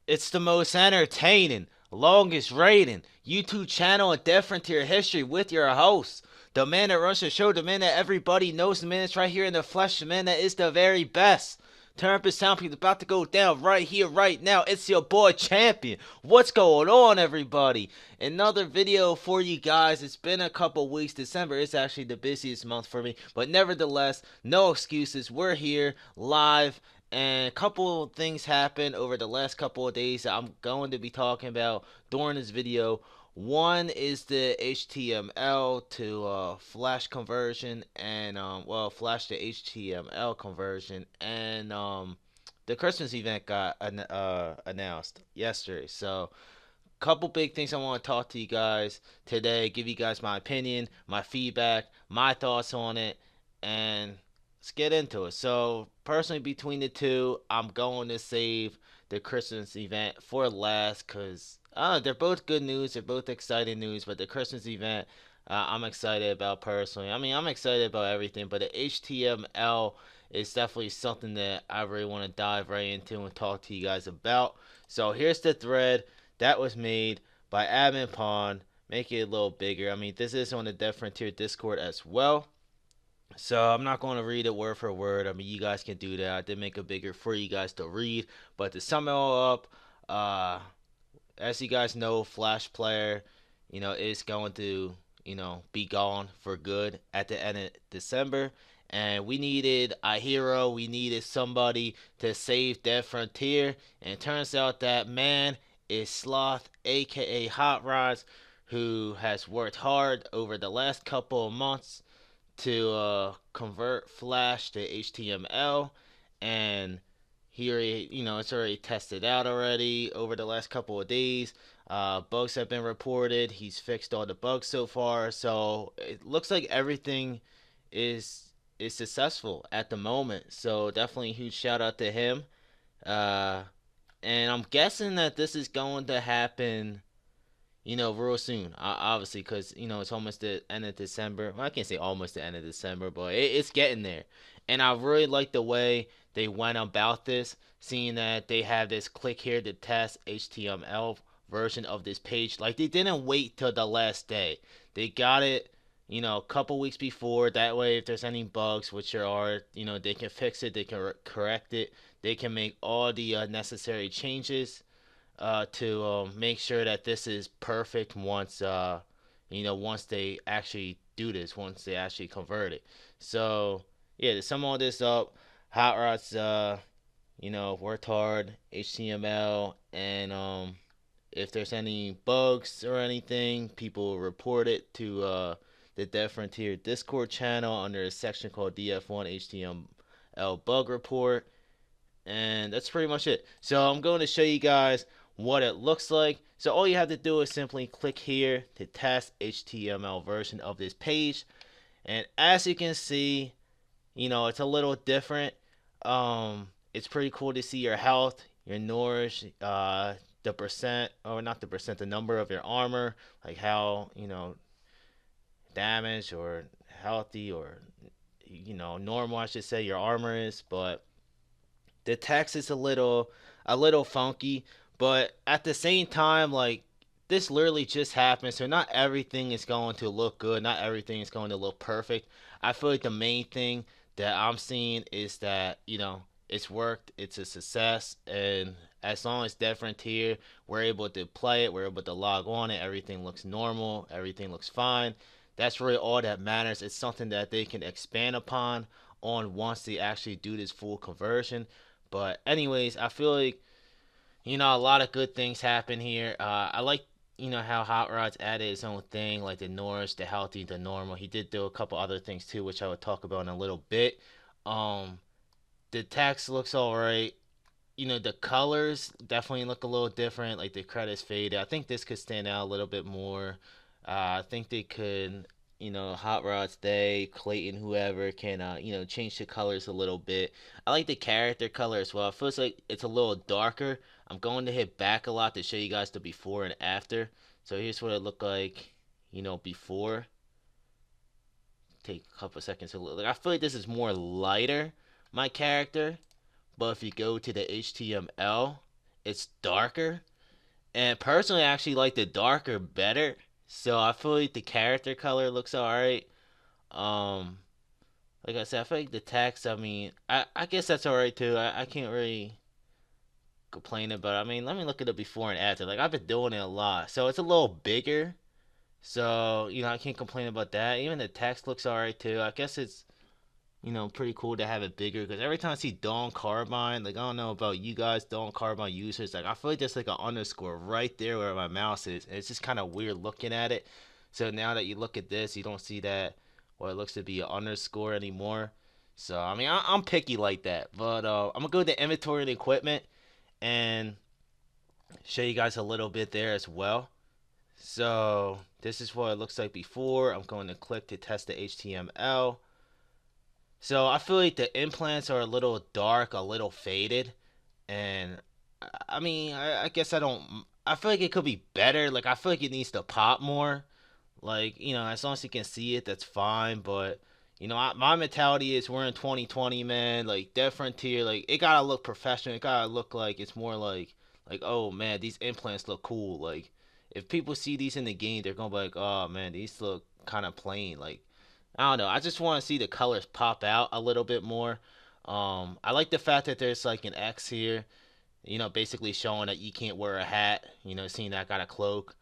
It's the most entertaining, longest rating YouTube channel in Different Tier history with your host, the man that runs the show, the man that everybody knows, the man that's right here in the flesh, the man that is the very best. Turn up his sound, it's about to go down right here, right now. It's your boy Champion. What's going on, everybody? Another video for you guys. It's been a couple weeks. December is actually the busiest month for me, but nevertheless, no excuses. We're here live, and a couple of things happened over the last couple of days that I'm going to be talking about during this video. One is the HTML to Flash conversion, and Flash to HTML conversion, and the Christmas event got announced yesterday. So, couple big things I want to talk to you guys today, give you guys my opinion, my feedback, my thoughts on it, and let's get into it. So, personally, between the two, I'm going to save the Christmas event for last because they're both good news, they're both exciting news, but the Christmas event, I'm excited about personally. I mean, I'm excited about everything, but the HTML is definitely something that I really want to dive right into and talk to you guys about. So, here's the thread that was made by Admin Pond. Make it a little bigger. I mean, this is on the Dev Frontier Discord as well. So I'm not going to read it word for word. I mean, you guys can do that. I did make it bigger for you guys to read. But to sum it all up, uh, as you guys know, Flash Player, is going to, be gone for good at the end of December. And we needed a hero. We needed somebody to save Dev Frontier. And it turns out that man is Sloth, aka Hot Rods, who has worked hard over the last couple of months to convert Flash to HTML, and he already, it's already tested out already over the last couple of days. Bugs have been reported. He's fixed all the bugs so far, so it looks like everything is successful at the moment. So definitely a huge shout out to him. Uh, and I'm guessing that this is going to happen, real soon. Obviously, because it's almost the end of December. Well, I can't say almost the end of December, but it's getting there. And I really like the way they went about this, seeing that they have this click here to test HTML version of this page. Like they didn't wait till the last day. They got it, a couple weeks before. That way, if there's any bugs, which there are, they can fix it. They can correct it. They can make all the necessary changes to make sure that this is perfect once they actually do this, once they actually convert it. So yeah, to sum all this up, Hot Rods, worked hard, HTML, and if there's any bugs or anything, people report it to the Dev Frontier Discord channel under a section called DF1 HTML bug report, and that's pretty much it. So I'm going to show you guys what it looks like. So all you have to do is simply click here to test HTML version of this page. And as you can see, it's a little different. It's pretty cool to see your health, your nourish, the percent, or not the percent, the number of your armor, like how, damaged or healthy or, normal, I should say, your armor is. But the text is a little funky, but at the same time, like, this literally just happened, so not everything is going to look good, not everything is going to look perfect. I feel like the main thing that I'm seeing is that, it's worked, it's a success, and as long as Dev Frontier, we're able to play it, we're able to log on it, everything looks normal, everything looks fine. That's really all that matters. It's something that they can expand upon on once they actually do this full conversion. But anyways, I feel like, a lot of good things happen here. I like, how Hot Rods added his own thing, like the Norris, the healthy, the normal. He did do a couple other things too, which I would talk about in a little bit. Um, the text looks alright. The colors definitely look a little different. Like the credits faded. I think this could stand out a little bit more. I think they could, Hot Rods, they, Clayton, whoever can, change the colors a little bit. I like the character color as well. It feels like it's a little darker. I'm going to hit back a lot to show you guys the before and after. So here's what it looked like, before. Take a couple seconds to look. Like, I feel like this is more lighter, my character. But if you go to the HTML, it's darker. And personally, I actually like the darker better. So I feel like the character color looks alright. Um, like I said, I feel like the text. I mean, I guess that's alright too. I can't really complain about it. I mean, let me look at it before and after. Like I've been doing it a lot, so it's a little bigger. So I can't complain about that. Even the text looks alright too. I guess it's pretty cool to have it bigger because every time I see Dawn Carbine, like I don't know about you guys, Dawn Carbine users, like I feel like there's like an underscore right there where my mouse is, and it's just kind of weird looking at it. So now that you look at this, you don't see that, or it looks to be an underscore anymore. So I mean, I'm picky like that, but I'm gonna go to inventory and equipment and show you guys a little bit there as well. So this is what it looks like before. I'm going to click to test the HTML. So I feel like the implants are a little dark, a little faded, and I mean, I guess I don't. I feel like it could be better. Like I feel like it needs to pop more. Like as long as you can see it, that's fine. But my mentality is we're in 2020, man. Like Dead Frontier, like it gotta look professional. It gotta look like it's more like oh man, these implants look cool. Like if people see these in the game, they're gonna be like, oh man, these look kind of plain. Like I don't know. I just want to see the colors pop out a little bit more. I like the fact that there's like an X here, basically showing that you can't wear a hat. Seeing that I got a cloak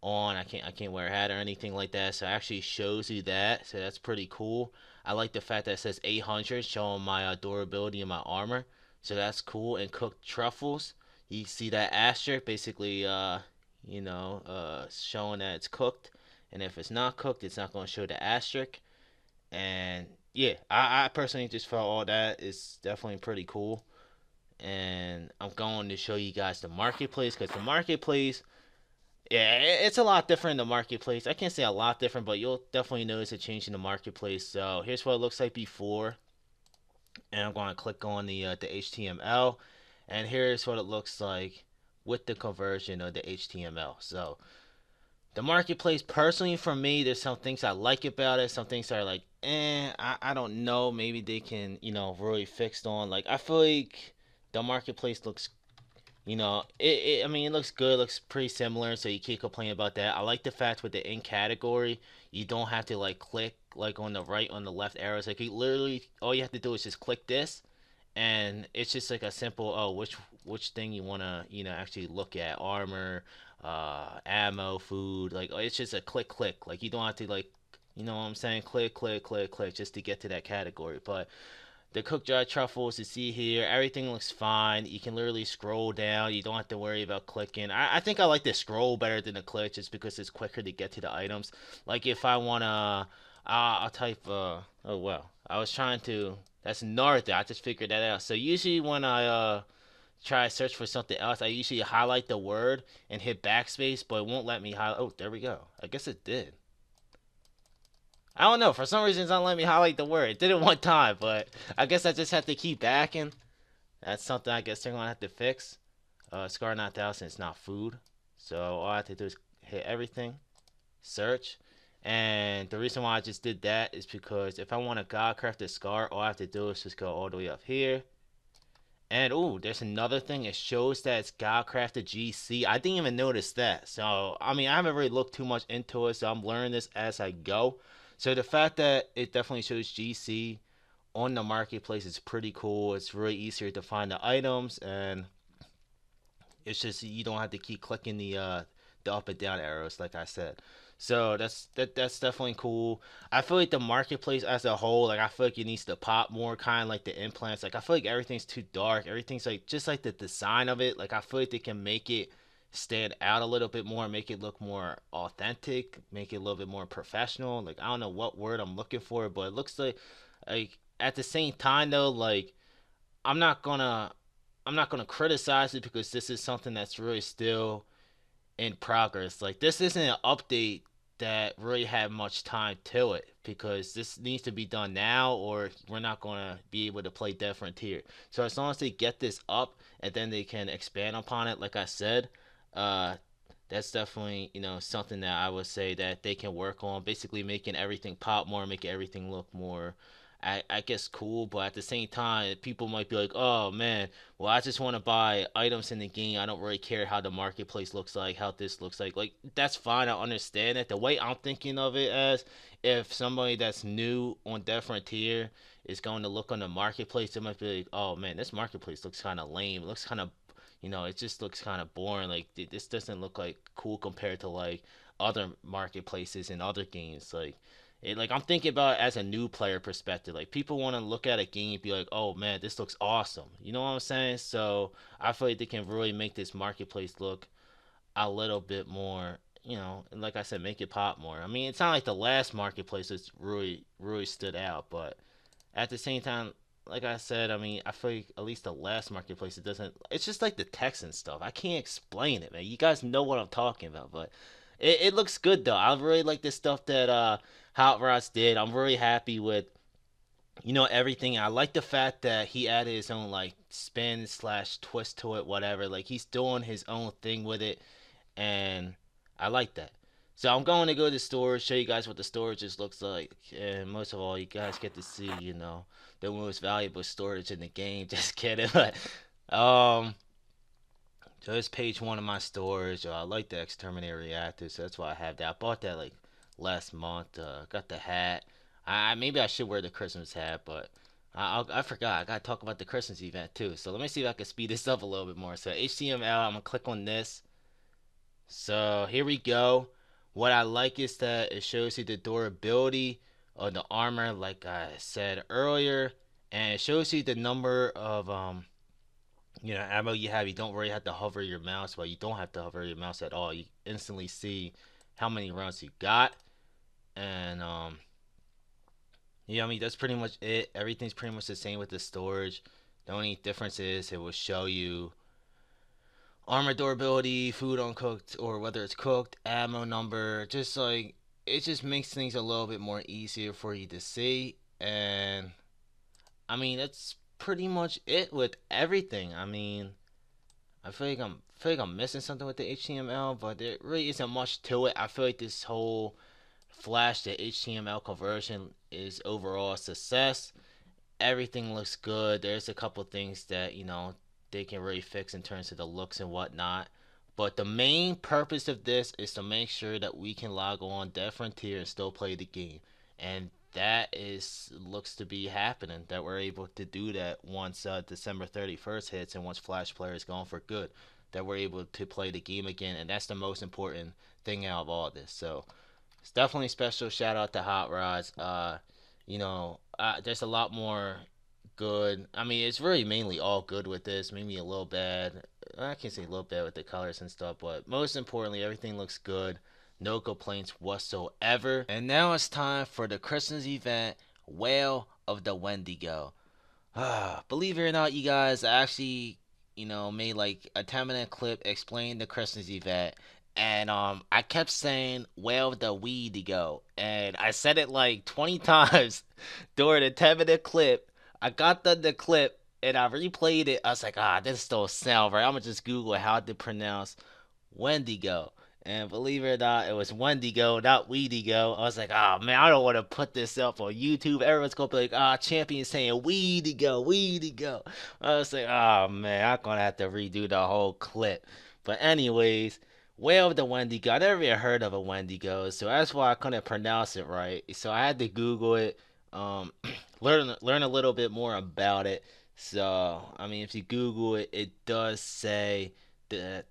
on, I can't wear a hat or anything like that. So it actually shows you that. So that's pretty cool. I like the fact that it says 800, showing my durability and my armor. So that's cool. And cooked truffles, you see that asterisk, basically, showing that it's cooked. And if it's not cooked, it's not going to show the asterisk. And yeah, I personally just felt all that is definitely pretty cool. And I'm going to show you guys the marketplace because the marketplace, yeah, it's a lot different in the marketplace. I can't say a lot different, but you'll definitely notice a change in the marketplace. So here's what it looks like before, and I'm going to click on the HTML, and here's what it looks like with the conversion of the HTML. So the marketplace, personally, for me, there's some things I like about it. Some things are like, I don't know. Maybe they can, really fixed on. Like, I feel like the marketplace looks, I mean, it looks good. It looks pretty similar. So you can't complain about that. I like the fact with the in category, you don't have to like click like on the right, on the left arrows. Like, you literally, all you have to do is just click this, and it's just like a simple which thing you want to actually look at, armor, ammo, food. Like it's just a click, like you don't have to like what I'm saying, click just to get to that category. But the cooked dry truffles, you see here, everything looks fine. You can literally scroll down. You don't have to worry about clicking. I think I like the scroll better than the click just because it's quicker to get to the items. Like if I want to, I'll type, oh well, I was trying to, that's another thing. I just figured that out. So usually when I try to search for something else, I usually highlight the word and hit backspace, but it won't let me highlight. Oh, there we go. I guess it did. I don't know. For some reason, it's not letting me highlight the word. It did it one time, but I guess I just have to keep backing. That's something I guess they're gonna have to fix. Scar 9000 is not food, so all I have to do is hit everything, search, and the reason why I just did that is because if I want a Godcrafted Scar, all I have to do is just go all the way up here. And oh, there's another thing. It shows that it's Godcrafted GC. I didn't even notice that. So I mean, I haven't really looked too much into it, so I'm learning this as I go. So the fact that it definitely shows GC on the marketplace is pretty cool. It's really easier to find the items, and it's just you don't have to keep clicking the up and down arrows, like I said. So that's definitely cool. I feel like the marketplace as a whole, like I feel like it needs to pop more, kind of like the implants. Like I feel like everything's too dark. Everything's like just like the design of it. Like I feel like they can make it stand out a little bit more, make it look more authentic, make it a little bit more professional. Like I don't know what word I'm looking for, but it looks like at the same time though, like I'm not gonna I'm not gonna criticize it because this is something that's really still in progress. Like this isn't an update that really had much time to it because this needs to be done now or we're not gonna be able to play Dead Frontier. So as long as they get this up and then they can expand upon it, like I said, uh that's definitely, something that I would say that they can work on, basically making everything pop more, making everything look more I guess cool, but at the same time, people might be like, "Oh man, well I just want to buy items in the game. I don't really care how the marketplace looks like, how this looks like." Like that's fine. I understand it. The way I'm thinking of it as if somebody that's new on Death Frontier is going to look on the marketplace, they might be like, "Oh man, this marketplace looks kind of lame. It looks kind of, it just looks kind of boring. Like this doesn't look like cool compared to like other marketplaces and other games." Like I'm thinking about it as a new player perspective. Like people want to look at a game and be like, "Oh man, this looks awesome." You know what I'm saying? So I feel like they can really make this marketplace look a little bit more. And like I said, make it pop more. I mean, it's not like the last marketplace that's really stood out, but at the same time, like I said, I mean, I feel like at least the last marketplace, it doesn't. It's just like the Texan stuff. I can't explain it, man. You guys know what I'm talking about, but it looks good though. I really like this stuff that Hot Rods did. I'm really happy with everything. I like the fact that he added his own like spin slash twist to it, whatever. Like he's doing his own thing with it, and I like that. So I'm going to go to the storage, show you guys what the storage just looks like, and most of all, you guys get to see, the most valuable storage in the game. Just kidding, but um, so it's page one of my storage. I like the exterminator reactor, so that's why I have that. I bought that like last month. Got the hat. Maybe I should wear the Christmas hat, but I forgot. I gotta talk about the Christmas event too. So let me see if I can speed this up a little bit more. So HTML, I'm gonna click on this. So here we go. What I like is that it shows you the durability of the armor, like I said earlier, and it shows you the number of ammo you have. You don't really have to hover your mouse. Well, you don't have to hover your mouse at all. You instantly see how many rounds you got, and yeah, I mean that's pretty much it. Everything's pretty much the same with the storage. The only difference is it will show you armor durability, food uncooked, or whether it's cooked, ammo number. Just like it just makes things a little bit more easier for you to see. And I mean that's pretty much it with everything. I mean, I feel like I'm missing something with the HTML, but there really isn't much to it. I feel like this whole Flash to HTML conversion is overall a success. Everything looks good. There's a couple things that they can really fix in terms of the looks and whatnot. But the main purpose of this is to make sure that we can log on Death Frontier and still play the game, and that is looks to be happening. That we're able to do that once December 31st hits and once Flash Player is gone for good. That we're able to play the game again, and that's the most important thing out of all this. So it's definitely a special shout out to Hot Rods. There's a lot more good. I mean, it's really mainly all good with this. Maybe a little bad. I can't say a little bad with the colors and stuff, but most importantly, everything looks good. No complaints whatsoever. And now it's time for the Christmas event, Whale of the Wendigo. Believe it or not, you guys, I actually, made like a 10-minute clip explaining the Christmas event. And I kept saying, "Whale of the Wendigo," and I said it like 20 times during the 10-minute clip. I got done the clip and I replayed it. I was like, this don't sound right. I'm gonna just Google how to pronounce Wendigo. And believe it or not, it was Wendigo, not Weedigo. I was like, man, I don't want to put this up on YouTube. Everyone's gonna be like, champion saying Weedigo, Weedigo. I was like, man, I'm gonna have to redo the whole clip. But anyways, Whale of the Wendigo. I never even heard of a Wendigo, so that's why I couldn't pronounce it right. So I had to Google it, learn a little bit more about it. So I mean, if you Google it, it does say the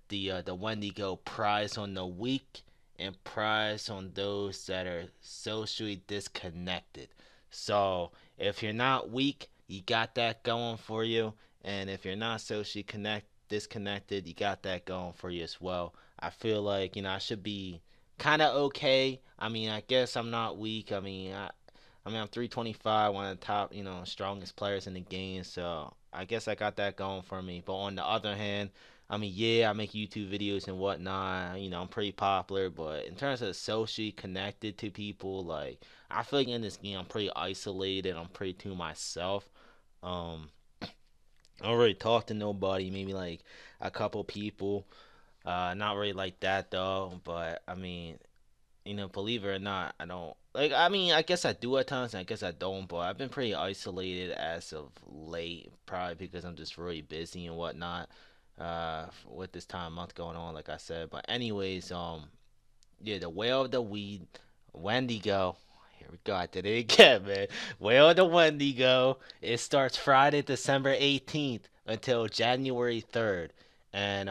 Wendigo prize on the weak and prize on those that are socially disconnected. So if you're not weak, you got that going for you, and if you're not socially disconnected, you got that going for you as well. I feel like I should be kind of okay. I mean, I guess I'm not weak. I mean, I'm 325, one of the top, strongest players in the game. So I guess I got that going for me. But on the other hand, I mean, yeah, I make YouTube videos and whatnot. I'm pretty popular. But in terms of socially connected to people, like, I feel like in this game, I'm pretty isolated. I'm pretty to myself. Um, I don't really talk to nobody. Maybe like a couple people. Not really like that though. But I mean, believe it or not, I don't like. I mean, I guess I do at times, and I guess I don't. But I've been pretty isolated as of late, probably because I'm just really busy and whatnot. With this time of month going on, like I said. But anyways, yeah, the Whale of the Weed, Wendigo. Here we go. I did it again, man. Whale of the Wendigo. It starts Friday, December 18th until January 3rd, and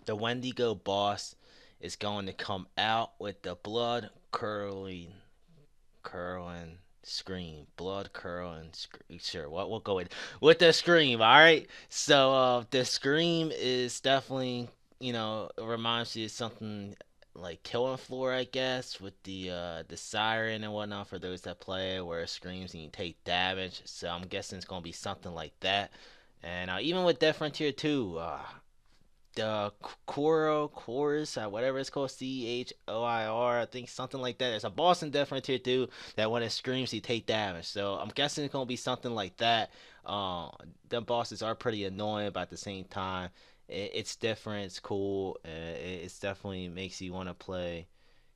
the Wendigo boss is going to come out with the curling scream, blood curling scream. Sure, what we'll go with the scream. All right. So the scream is definitely it reminds you of something like Killing Floor, I guess, with the siren and whatnot for those that play it, where it screams and you take damage. So I'm guessing it's gonna be something like that. And even with Death Frontier 2, the chorus, whatever it's called, Choir, I think something like that. It's a boss in Death Frontier 2 that when it screams, he take damage. So I'm guessing it's gonna be something like that. Them bosses are pretty annoying, but at the same time, it's different. It's cool. It's definitely makes you want to play.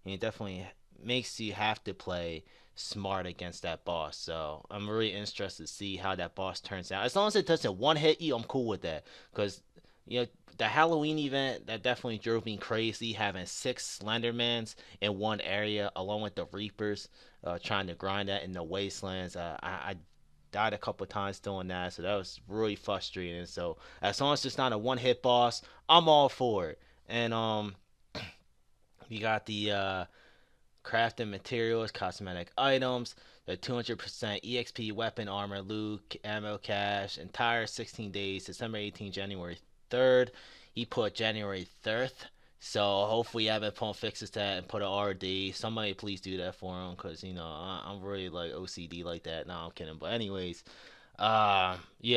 It definitely makes you have to play smart against that boss. So I'm really interested to see how that boss turns out. As long as it doesn't one hit you, I'm cool with that. Cause you know the Halloween event that definitely drove me crazy, having six Slendermans in one area along with the Reapers, trying to grind that in the wastelands. I died a couple times doing that, so that was really frustrating. So as long as it's not a one hit boss, I'm all for it. And you got the crafting materials, cosmetic items, the 200% EXP weapon armor, loot, ammo cache, entire 16 days, December 18th, January 3rd. He put January 3rd. So hopefully Evan fixes that and put an RD. Somebody please do that for him, because I'm really like OCD like that. No, I'm kidding. But anyways, yeah,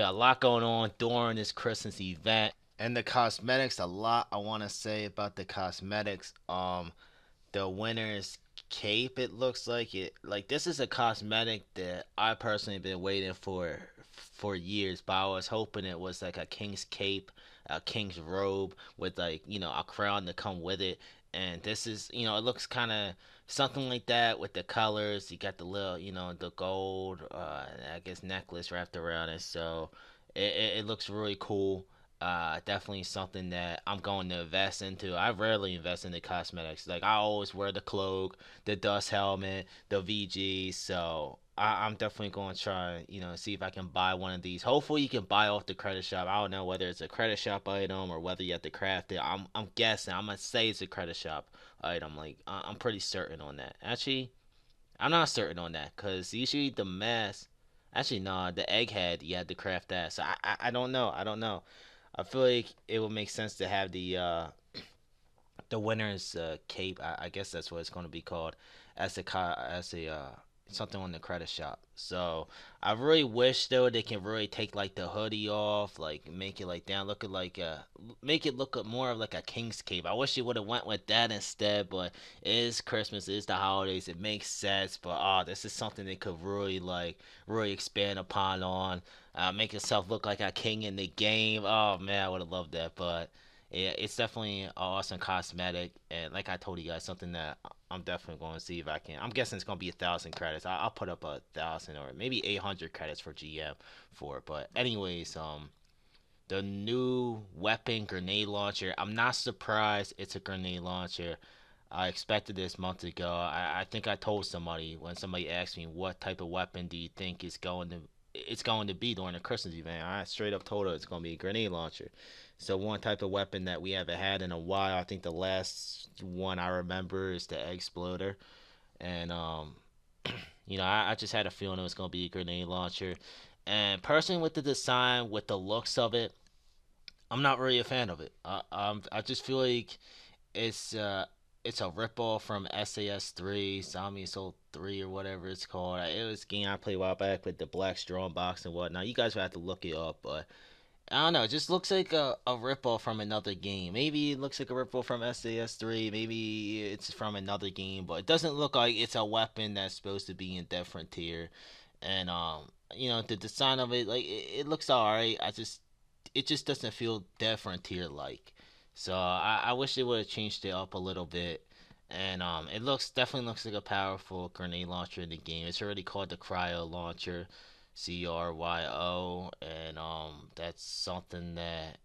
a lot going on during this Christmas event. And the cosmetics, a lot I want to say about the cosmetics. The winner's cape, it looks like it. Like, this is a cosmetic that I personally been waiting for years, but I was hoping it was like a king's cape, a king's robe with, like, a crown to come with it. And this is, it looks kind of something like that with the colors. You got the little, the gold, I guess, necklace wrapped around it. So it looks really cool. Definitely something that I'm going to invest into. I rarely invest into cosmetics. Like, I always wear the cloak, the dust helmet, the VG. So I'm definitely going to try, see if I can buy one of these. Hopefully, you can buy off the credit shop. I don't know whether it's a credit shop item or whether you have to craft it. I'm guessing. I'm gonna say it's a credit shop item. Like, I'm pretty certain on that. Actually, I'm not certain on that, because usually the mask. Actually, no, the egghead, you had to craft that. So I don't know. I don't know. I feel like it would make sense to have the winner's cape. I guess that's what it's going to be called, as a something on the credit shop. So I really wish though they can really take like the hoodie off, like make it like down, look at like make it look more of like a king's cape. I wish it would have went with that instead, but it is Christmas, it is the holidays, it makes sense. But this is something they could really really expand upon on. Make yourself look like a king in the game. Oh man, I would have loved that, but yeah, it's definitely an awesome cosmetic, and like I told you guys, something that I'm definitely going to see if I can. I'm guessing it's going to be 1,000 credits. I'll put up 1,000 or maybe 800 credits for GM for it. But anyways, the new weapon grenade launcher. I'm not surprised it's a grenade launcher. I expected this months ago. I think I told somebody when somebody asked me what type of weapon do you think is going to be during the Christmas event. I straight up told her it's going to be a grenade launcher. So one type of weapon that we haven't had in a while. I think the last one I remember is the exploder, and I just had a feeling it was going to be a grenade launcher. And personally, with the design, with the looks of it, I'm not really a fan of it. I just feel like it's uh it's a ripoff from SAS 3, Zombie Assault 3 or whatever it's called. It was a game I played a while back with the black strong box and whatnot. You guys will have to look it up, but I don't know. It just looks like a ripoff from another game. Maybe it looks like a ripoff from SAS 3. Maybe it's from another game, but it doesn't look like it's a weapon that's supposed to be in Death Frontier. And the design of it, like it looks alright. It just doesn't feel Death Frontier like. So I wish they would have changed it up a little bit. And it definitely looks like a powerful grenade launcher in the game. It's already called the Cryo Launcher, CRYO, and that's something that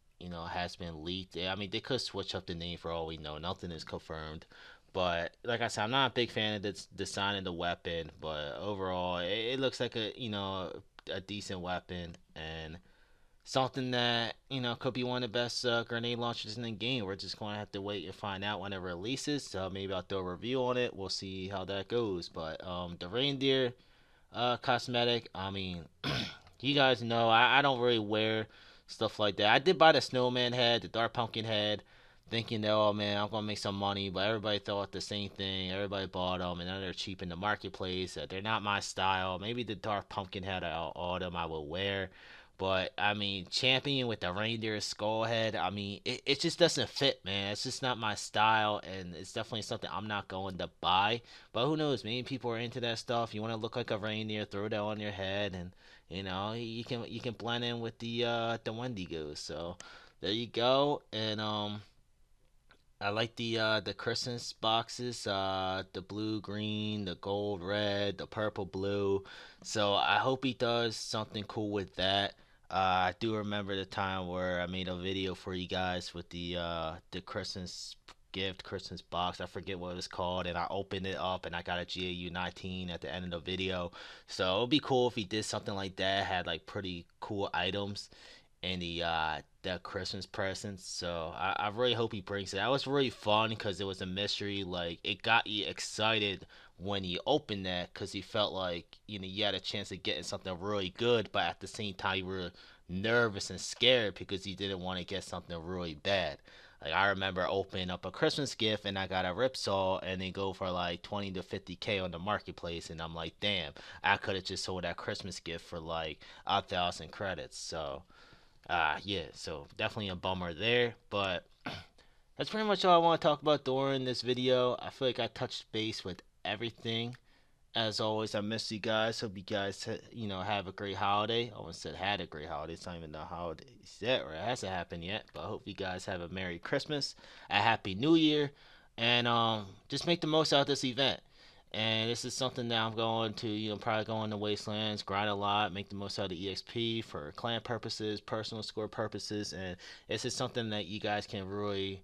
has been leaked. I mean, they could switch up the name for all we know. Nothing is confirmed. But like I said, I'm not a big fan of this design of the weapon. But overall, it looks like a decent weapon, and something that could be one of the best grenade launchers in the game. We're just going to have to wait and find out when it releases. So maybe I'll throw a review on it. We'll see how that goes. But the reindeer cosmetic, I mean, you guys know I don't really wear stuff like that. I did buy the snowman head, the dark pumpkin head, thinking that, oh man, I'm gonna make some money, but everybody thought the same thing. Everybody bought them, and now they're cheap in the marketplace. They're not my style. Maybe the dark pumpkin head out all them I will wear, but I mean, champion with the reindeer skull head, I mean, it just doesn't fit, man. It's just not my style, and it's definitely something I'm not going to buy. But who knows? Maybe people are into that stuff. You want to look like a reindeer, throw that on your head, and you can blend in with the Wendigos. So there you go. And I like the Christmas boxes, the blue, green, the gold, red, the purple, blue. So I hope he does something cool with that. I do remember the time where I made a video for you guys with the Christmas gift, Christmas box. I forget what it was called, and I opened it up and I got a GAU 19 at the end of the video. So it'd be cool if he did something like that. Had like pretty cool items and the Christmas presents. So I really hope he brings it. That was really fun because it was a mystery. Like it got you excited when you opened that because you felt like you had a chance of getting something really good, but at the same time you were nervous and scared because you didn't want to get something really bad. Like I remember opening up a Christmas gift and I got a Ripsaw and they go for like 20 to 50K on the marketplace and I'm like, damn, I could have just sold that Christmas gift for like 1,000 credits. So yeah, so definitely a bummer there, but that's pretty much all I want to talk about during this video. I feel like I touched base with everything. As always, I miss you guys. Hope you guys, have a great holiday. I almost said had a great holiday. It's not even the holiday yet, or it hasn't happened yet. But I hope you guys have a Merry Christmas, a Happy New Year, and just make the most out of this event. And this is something that I'm going to, probably go in the wastelands, grind a lot, make the most out of the EXP for clan purposes, personal score purposes, and this is something that you guys can really,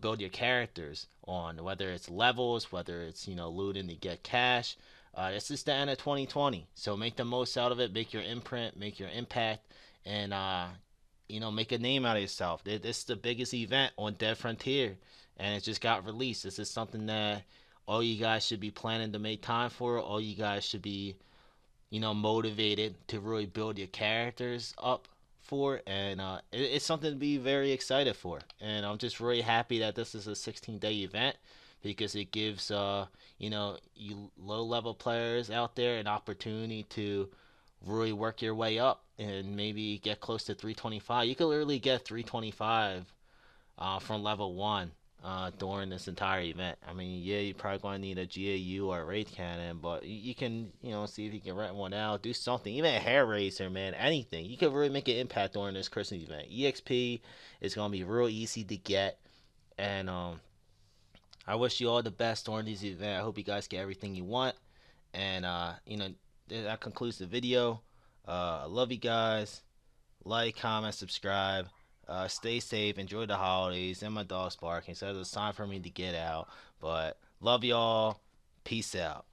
build your characters on, whether it's levels, whether it's, looting to get cash. This is the end of 2020, so make the most out of it, make your imprint, make your impact, and make a name out of yourself. This is the biggest event on Dead Frontier, and it just got released. This is something that all you guys should be planning to make time for. All you guys should be, motivated to really build your characters up for, and it's something to be very excited for. And I'm just really happy that this is a 16-day event because it gives you low level players out there an opportunity to really work your way up and maybe get close to 325. You could literally get 325 from level 1 during this entire event. I mean, yeah, you're probably going to need a GAU or a Wraith Cannon, but you can, see if you can rent one out, do something, even a Hair Racer, man, anything. You can really make an impact during this Christmas event. EXP is going to be real easy to get, and I wish you all the best during this event. I hope you guys get everything you want, and, that concludes the video. I love you guys. Like, comment, subscribe. Stay safe. Enjoy the holidays. And my dog's barking, so it's a sign for me to get out. But love y'all. Peace out.